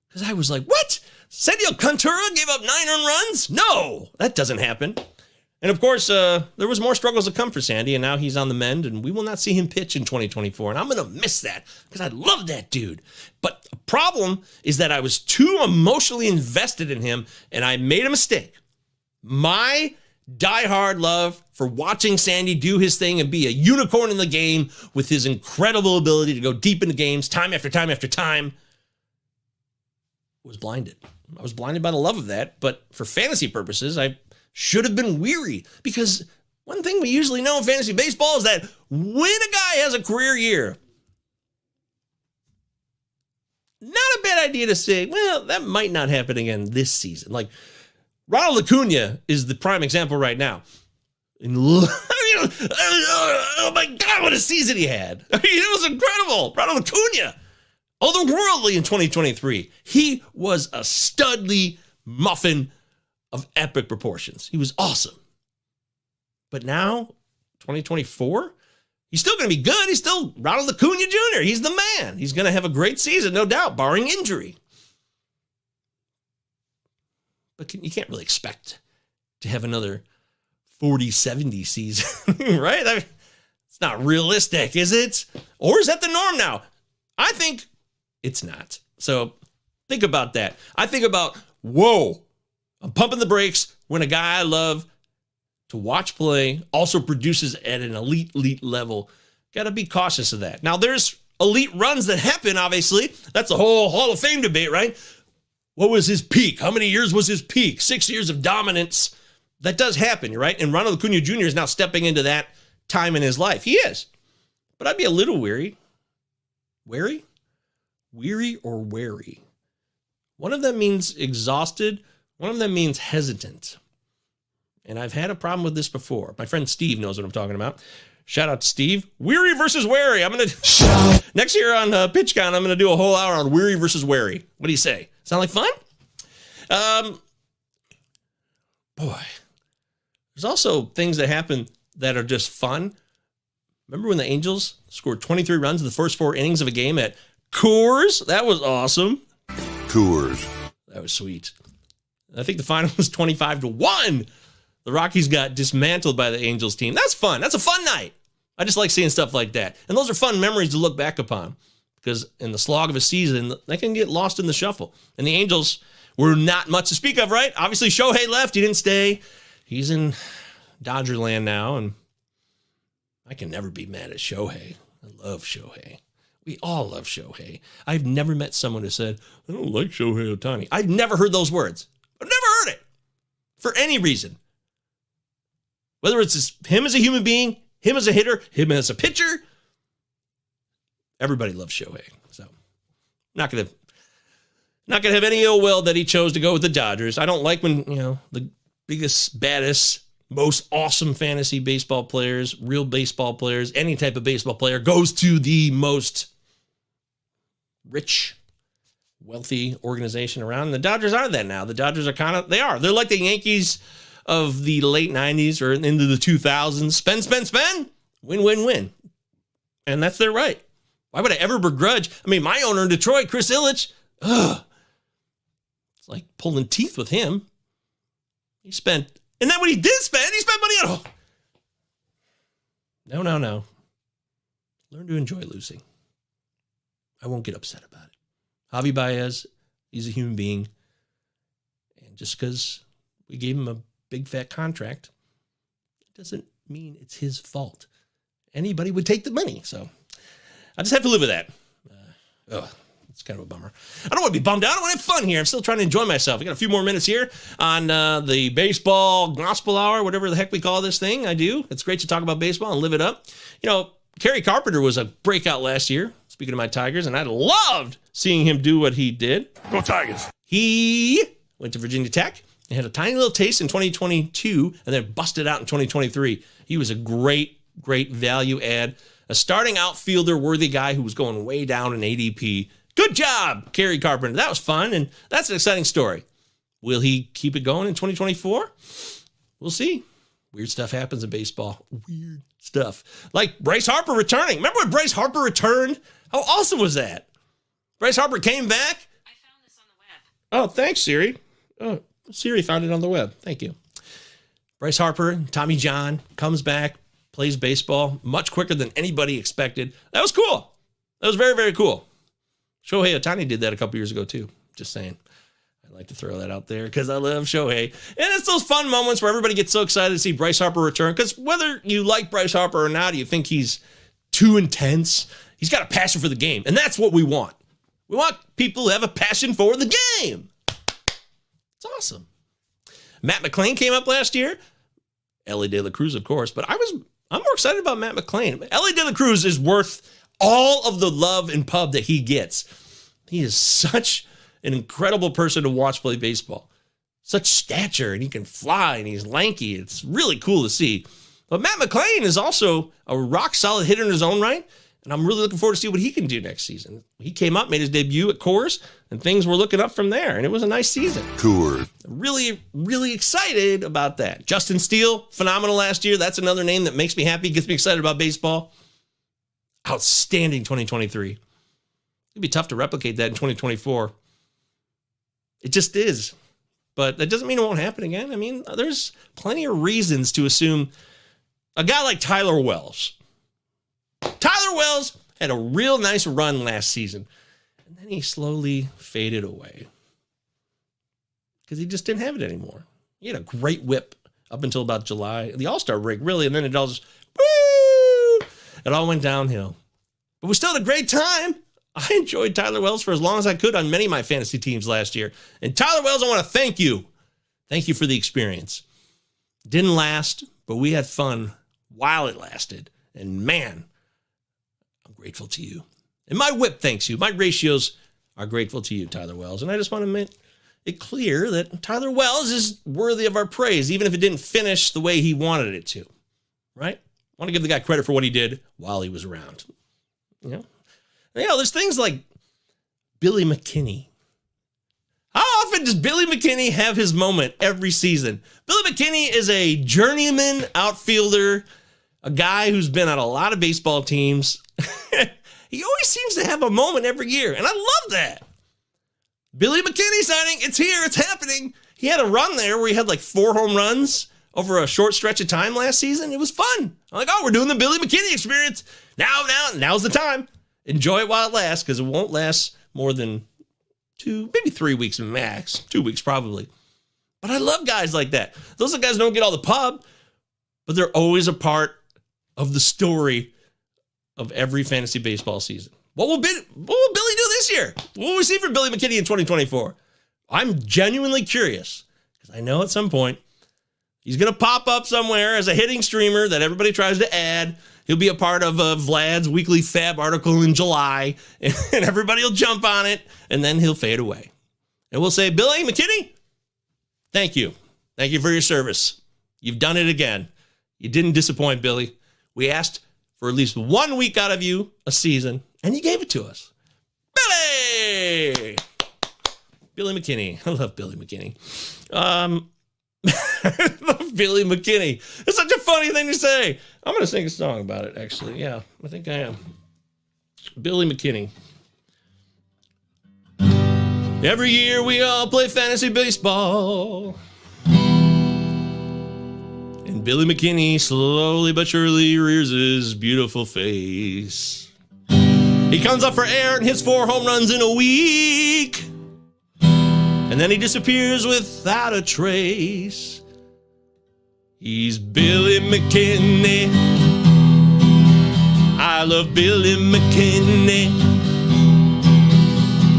because I was like, what? Sandy Alcantara gave up 9 earned runs? No, that doesn't happen. And of course, there was more struggles to come for Sandy, and now he's on the mend, and we will not see him pitch in 2024. And I'm going to miss that because I love that dude. But the problem is that I was too emotionally invested in him, and I made a mistake. My diehard love for watching Sandy do his thing and be a unicorn in the game with his incredible ability to go deep into games time after time after time was blinded. I was blinded by the love of that, but for fantasy purposes, I should have been weary, because one thing we usually know in fantasy baseball is that when a guy has a career year, not a bad idea to say, well, that might not happen again this season. Like Ronald Acuna is the prime example right now. Oh my God, what a season he had. I mean, it was incredible. Ronald Acuna, otherworldly in 2023. He was a studly muffin of epic proportions. He was awesome. But now, 2024, he's still going to be good. He's still Ronald Acuna Jr. He's the man. He's going to have a great season, no doubt, barring injury. But you can't really expect to have another 40-70 season, right? It's not realistic, is it? Or is that the norm now? I think it's not. So think about that. I think about, whoa, I'm pumping the brakes when a guy I love to watch play also produces at an elite level. Got to be cautious of that. Now, there's elite runs that happen, obviously. That's the whole Hall of Fame debate, right? What was his peak? How many years was his peak? 6 years of dominance. That does happen, right? And Ronald Acuna Jr. is now stepping into that time in his life. He is. But I'd be a little weary. Wary? Weary or wary? One of them means exhausted. One of them means hesitant. And I've had a problem with this before. My friend Steve knows what I'm talking about. Shout out to Steve. Weary versus wary. I'm going to, next year on PitchCon, I'm going to do a whole hour on weary versus wary. What do you say? Sound like fun? Boy, there's also things that happen that are just fun. Remember when the Angels scored 23 runs in the first 4 innings of a game at Coors? That was awesome. Coors. That was sweet. I think the final was 25-1. The Rockies got dismantled by the Angels team. That's fun. That's a fun night. I just like seeing stuff like that. And those are fun memories to look back upon, because in the slog of a season, they can get lost in the shuffle. And the Angels were not much to speak of, right? Obviously, Shohei left. He didn't stay. He's in Dodger land now, and I can never be mad at Shohei. I love Shohei. We all love Shohei. I've never met someone who said, I don't like Shohei Ohtani. I've never heard those words. I've never heard it for any reason. Whether it's him as a human being, him as a hitter, him as a pitcher, everybody loves Shohei. So not gonna have any ill will that he chose to go with the Dodgers. I don't like when, the biggest, baddest, most awesome fantasy baseball players, real baseball players, any type of baseball player goes to the most rich, wealthy organization around. And the Dodgers aren't that now. The Dodgers are they're like the Yankees of the late 90s or into the 2000s. Spend, win. And that's their right. Why would I ever begrudge? I mean, my owner in Detroit, Chris Ilitch, it's like pulling teeth with him. He spent, and then when he did spend, he spent money on, No. Learn to enjoy losing. I won't get upset about it. Javi Baez, he's a human being. And just because we gave him a big fat contract, it doesn't mean it's his fault. Anybody would take the money. So I just have to live with that. It's kind of a bummer. I don't want to be bummed out. I want to have fun here. I'm still trying to enjoy myself. I got a few more minutes here on the baseball gospel hour, whatever the heck we call this thing. I do. It's great to talk about baseball and live it up. You know, Kerry Carpenter was a breakout last year, speaking of my Tigers, and I loved seeing him do what he did. Go Tigers. He went to Virginia Tech and had a tiny little taste in 2022 and then busted out in 2023. He was a great value add. A starting outfielder worthy guy who was going way down in ADP. Good job, Kerry Carpenter. That was fun, and that's an exciting story. Will he keep it going in 2024? We'll see. Weird stuff happens in baseball. Weird stuff. Like Bryce Harper returning. Remember when Bryce Harper returned? How awesome was that? Bryce Harper came back. I found this on the web. Oh, thanks, Siri. Oh, Siri found it on the web. Thank you. Bryce Harper, Tommy John, comes back, plays baseball much quicker than anybody expected. That was cool. That was very, very cool. Shohei Ohtani did that a couple years ago, too. Just saying. I'd like to throw that out there because I love Shohei. And it's those fun moments where everybody gets so excited to see Bryce Harper return. Because whether you like Bryce Harper or not, you think he's too intense, he's got a passion for the game. And that's what we want. We want people who have a passion for the game. It's awesome. Matt McClain came up last year. Ellie De La Cruz, of course. But I'm more excited about Matt McClain. Ellie De La Cruz is worth all of the love and pub that he gets. He is such an incredible person to watch play baseball. Such stature, and he can fly, and he's lanky. It's really cool to see. But Matt McClain is also a rock-solid hitter in his own right, and I'm really looking forward to see what he can do next season. He came up, made his debut at Coors, and things were looking up from there, and it was a nice season. Coors. Really, really excited about that. Justin Steele, phenomenal last year. That's another name that makes me happy, gets me excited about baseball. Outstanding 2023. It'd be tough to replicate that in 2024. It just is. But that doesn't mean it won't happen again. I mean, there's plenty of reasons to assume a guy like Tyler Wells. Tyler Wells had a real nice run last season. And then he slowly faded away. Because he just didn't have it anymore. He had a great whip up until about July. The All-Star break, really. And then it all just, woo! It all went downhill. But we still had a great time. I enjoyed Tyler Wells for as long as I could on many of my fantasy teams last year. And Tyler Wells, I want to thank you. Thank you for the experience. Didn't last, but we had fun while it lasted. And man, I'm grateful to you. And my whip thanks you. My ratios are grateful to you, Tyler Wells. And I just want to make it clear that Tyler Wells is worthy of our praise, even if it didn't finish the way he wanted it to. Right? I want to give the guy credit for what he did while he was around. You know, there's things like Billy McKinney. How often does Billy McKinney have his moment every season? Billy McKinney is a journeyman outfielder, a guy who's been on a lot of baseball teams. He always seems to have a moment every year, and I love that. Billy McKinney signing, it's here, it's happening. He had a run there where he had like 4 home runs over a short stretch of time last season. It was fun. I'm like, oh, we're doing the Billy McKinney experience. Now's the time. Enjoy it while it lasts, because it won't last more than 2, maybe 3 weeks max. 2 weeks probably. But I love guys like that. Those are guys who don't get all the pub, but they're always a part of the story of every fantasy baseball season. What will Billy do this year? What will we see from Billy McKinney in 2024? I'm genuinely curious, because I know at some point he's going to pop up somewhere as a hitting streamer that everybody tries to add. He'll be a part of Vlad's weekly Fab article in July, and everybody will jump on it, and then he'll fade away. And we'll say, Billy McKinney, thank you. Thank you for your service. You've done it again. You didn't disappoint, Billy. We asked for at least 1 week out of you a season, and you gave it to us. Billy! Billy McKinney. I love Billy McKinney. I love Billy McKinney. It's such a funny thing to say. I'm going to sing a song about it, actually. Yeah, I think I am. Billy McKinney. Every year we all play fantasy baseball. And Billy McKinney slowly but surely rears his beautiful face. He comes up for air and hits 4 home runs in a week. And then he disappears without a trace. He's Billy McKinney. I love Billy McKinney.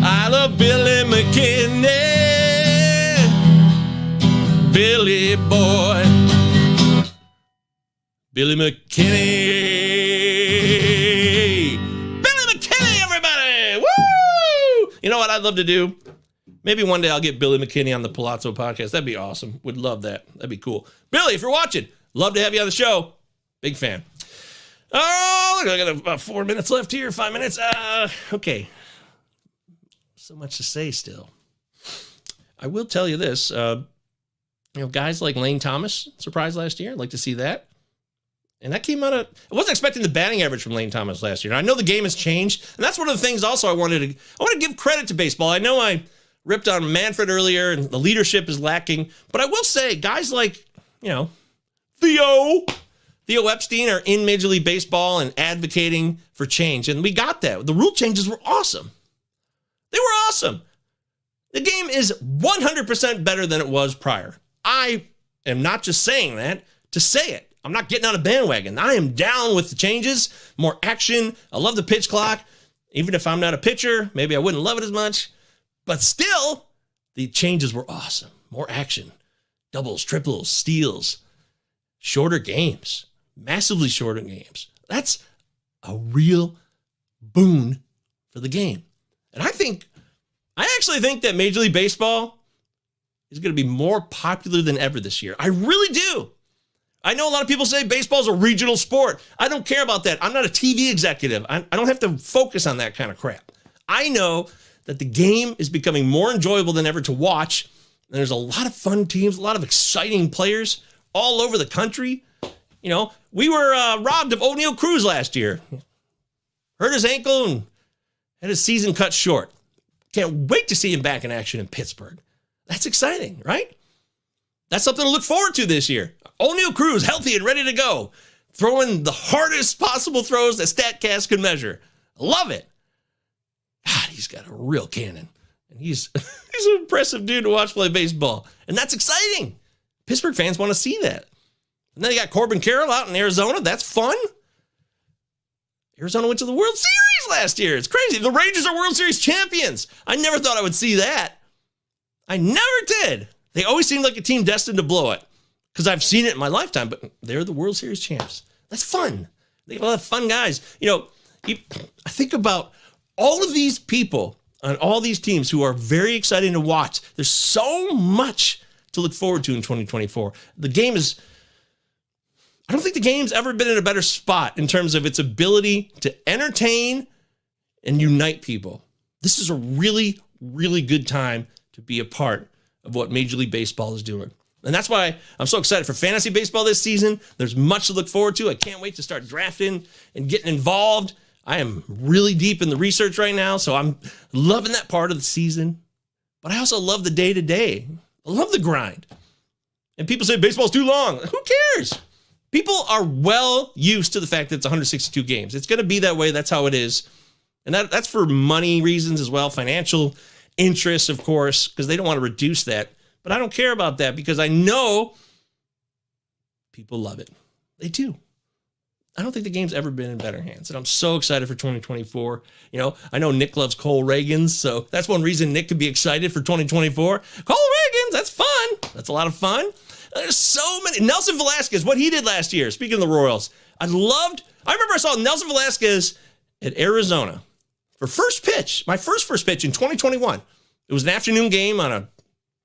I love Billy McKinney. Billy boy. Billy McKinney. Billy McKinney, everybody. Woo! You know what I'd love to do? Maybe one day I'll get Billy McKinney on the Palazzo podcast. That'd be awesome. Would love that. That'd be cool. Billy, if you're watching, love to have you on the show. Big fan. Oh, I got about 4 minutes left here. 5 minutes. Okay. So much to say still. I will tell you this. Guys like Lane Thomas surprised last year. I'd like to see that. And that came out of, I wasn't expecting the batting average from Lane Thomas last year. I know the game has changed. And that's one of the things also I want to give credit to baseball. I know I ripped on Manfred earlier and the leadership is lacking. But I will say guys like, Theo Epstein are in Major League Baseball and advocating for change. And we got that. The rule changes were awesome. They were awesome. The game is 100% better than it was prior. I am not just saying that to say it. I'm not getting on a bandwagon. I am down with the changes, more action. I love the pitch clock. Even if I'm not a pitcher, maybe I wouldn't love it as much. But still, the changes were awesome. More action. Doubles, triples, steals. Shorter games. Massively shorter games. That's a real boon for the game. And I actually think that Major League Baseball is going to be more popular than ever this year. I really do. I know a lot of people say baseball is a regional sport. I don't care about that. I'm not a TV executive. I don't have to focus on that kind of crap. I know that the game is becoming more enjoyable than ever to watch. And there's a lot of fun teams, a lot of exciting players all over the country. We were robbed of O'Neal Cruz last year. Hurt his ankle and had his season cut short. Can't wait to see him back in action in Pittsburgh. That's exciting, right? That's something to look forward to this year. O'Neal Cruz, healthy and ready to go. Throwing the hardest possible throws that StatCast could measure. Love it. God, he's got a real cannon. And he's an impressive dude to watch play baseball. And that's exciting. Pittsburgh fans want to see that. And then you got Corbin Carroll out in Arizona. That's fun. Arizona went to the World Series last year. It's crazy. The Rangers are World Series champions. I never thought I would see that. I never did. They always seemed like a team destined to blow it because I've seen it in my lifetime, but they're the World Series champs. That's fun. They have a lot of fun guys. I think about all of these people on all these teams who are very exciting to watch. There's so much to look forward to in 2024. I don't think the game's ever been in a better spot in terms of its ability to entertain and unite people. This is a really, really good time to be a part of what Major League Baseball is doing. And that's why I'm so excited for fantasy baseball this season. There's much to look forward to. I can't wait to start drafting and getting involved. I am really deep in the research right now, so I'm loving that part of the season. But I also love the day-to-day. I love the grind. And people say baseball's too long. Who cares? People are well used to the fact that it's 162 games. It's going to be that way. That's how it is. And that's for money reasons as well, financial interests, of course, because they don't want to reduce that. But I don't care about that because I know people love it. They do. I don't think the game's ever been in better hands. And I'm so excited for 2024. I know Nick loves Cole Reagans, so that's one reason Nick could be excited for 2024. Cole Reagans, that's fun. That's a lot of fun. There's so many. Nelson Velasquez, what he did last year, speaking of the Royals, I remember I saw Nelson Velasquez at Arizona for first pitch, my first pitch in 2021. It was an afternoon game on a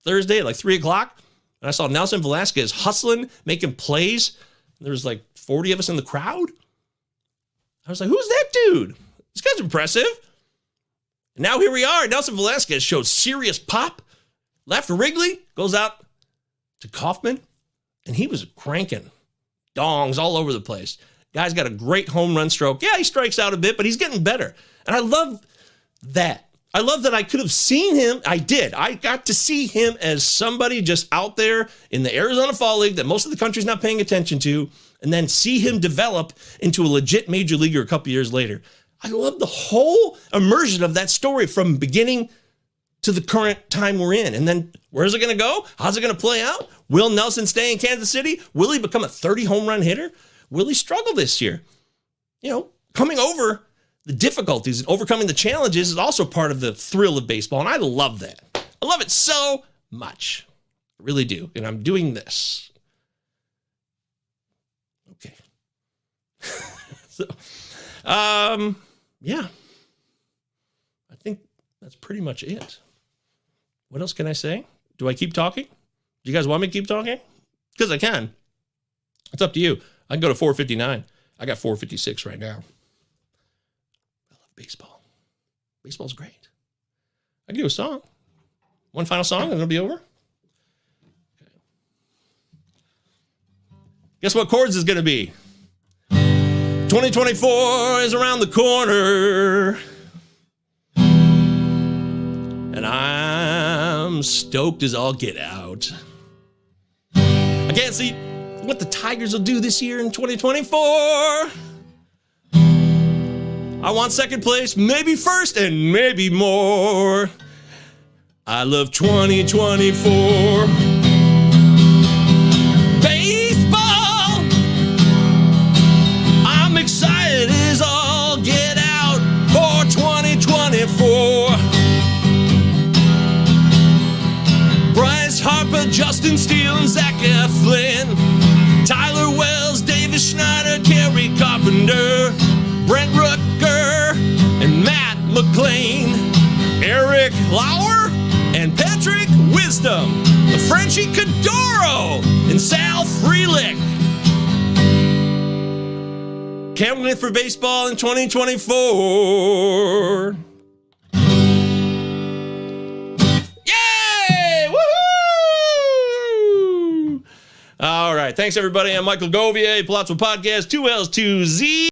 Thursday at like 3 o'clock. And I saw Nelson Velasquez hustling, making plays. There was like 40 of us in the crowd. I was like, who's that dude? This guy's impressive. And now here we are. Nelson Velasquez showed serious pop. Left Wrigley, goes out to Kaufman, and he was cranking dongs all over the place. Guy's got a great home run stroke. Yeah, he strikes out a bit, but he's getting better. And I love that. I love that I could have seen him. I did. I got to see him as somebody just out there in the Arizona Fall League that most of the country's not paying attention to, and then see him develop into a legit major leaguer a couple years later. I love the whole immersion of that story from beginning to the current time we're in. And then where's it going to go? How's it going to play out? Will Nelson stay in Kansas City? Will he become a 30 home run hitter? Will he struggle this year? Coming over the difficulties and overcoming the challenges is also part of the thrill of baseball. And I love that. I love it so much. I really do. And I'm doing this. Okay. So, yeah. I think that's pretty much it. What else can I say? Do I keep talking? Do you guys want me to keep talking? Because I can. It's up to you. I can go to 459. I got 456 right now. I love baseball. Baseball's great. I can do a song. One final song and it'll be over. Okay. Guess what chords is going to be? 2024 is around the corner. And I'm stoked as all get out. I can't see what the Tigers will do this year in 2024. I want second place, maybe first, and maybe more. I love 2024. Baseball! I'm excited as all get out for 2024. Harper, Justin Steele, and Zach Eflin, Tyler Wells, Davis Schneider, Kerry Carpenter, Brent Rooker, and Matt McClain, Eric Lauer, and Patrick Wisdom, Frenchie Cadoro, and Sal Frelick. Can't win for baseball in 2024. All right. Thanks, everybody. I'm Michael Govier, Palazzo Podcast, 2L's, 2Z.